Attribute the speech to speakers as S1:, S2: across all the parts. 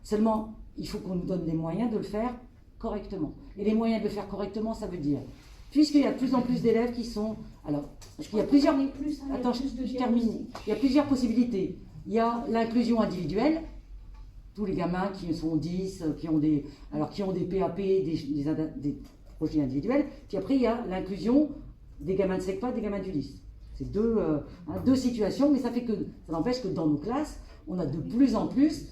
S1: Seulement, il faut qu'on nous donne les moyens de le faire correctement. Et les moyens de le faire correctement, ça veut dire, puisqu'il y a de plus en plus d'élèves qui sont... Alors, parce qu'il y a plusieurs... Attends, je termine. Il y a plusieurs possibilités. Il y a l'inclusion individuelle. Tous les gamins qui sont 10, qui ont des PAP, des projets individuels. Puis après, il y a l'inclusion des gamins de SECPA, des gamins d'Ulysse. C'est deux situations, mais ça n'empêche que dans nos classes, on a de plus en plus.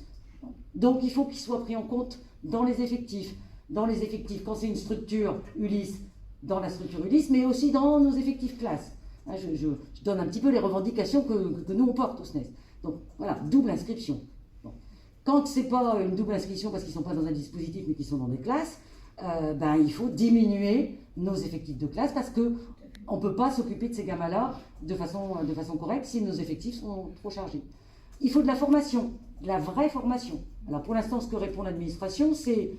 S1: Donc, il faut qu'ils soient pris en compte dans les effectifs. Dans les effectifs, quand c'est une structure Ulysse, dans la structure Ulysse, mais aussi dans nos effectifs classes. Je donne un petit peu les revendications que nous, on porte au SNES. Donc, voilà, double inscription. Bon. Quand ce n'est pas une double inscription parce qu'ils ne sont pas dans un dispositif, mais qu'ils sont dans des classes, il faut diminuer nos effectifs de classe parce qu'on ne peut pas s'occuper de ces gamins-là de façon correcte si nos effectifs sont trop chargés. Il faut de la formation, de la vraie formation. Alors, pour l'instant, ce que répond l'administration, c'est...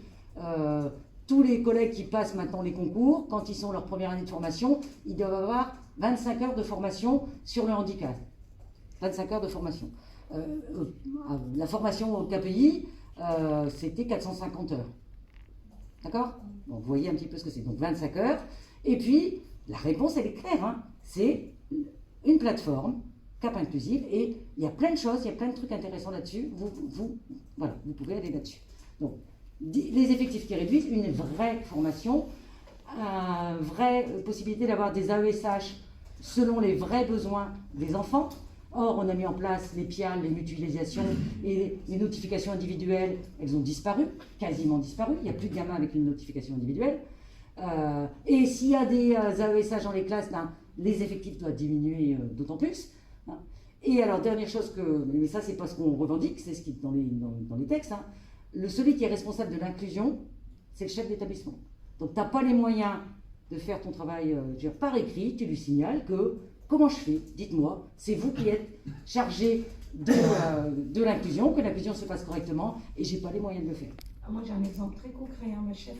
S1: tous les collègues qui passent maintenant les concours, quand ils sont leur première année de formation, ils doivent avoir 25 heures de formation sur le handicap. 25 heures de formation. La formation au KPI, c'était 450 heures. D'accord? Bon, vous voyez un petit peu ce que c'est. Donc 25 heures. Et puis, la réponse, elle est claire. Hein. C'est une plateforme, Cap Inclusive, et il y a plein de choses, il y a plein de trucs intéressants là-dessus. Voilà, vous pouvez aller là-dessus. Donc, les effectifs qui réduisent, une vraie formation, une vraie possibilité d'avoir des AESH selon les vrais besoins des enfants. Or, on a mis en place les PIAL, les mutualisations et les notifications individuelles, elles ont disparu, quasiment disparu. Il n'y a plus de gamins avec une notification individuelle. Et s'il y a des AESH dans les classes, les effectifs doivent diminuer d'autant plus. Hein. Et alors, dernière chose mais ça, c'est pas ce qu'on revendique, c'est ce qui est dans les textes. Hein. Celui qui est responsable de l'inclusion, c'est le chef d'établissement. Donc, tu n'as pas les moyens de faire ton travail par écrit, tu lui signales que, comment je fais? Dites-moi, c'est vous qui êtes chargé de l'inclusion, que l'inclusion se passe correctement, et je n'ai pas les moyens de le faire.
S2: Moi, j'ai un exemple très concret. Ma chef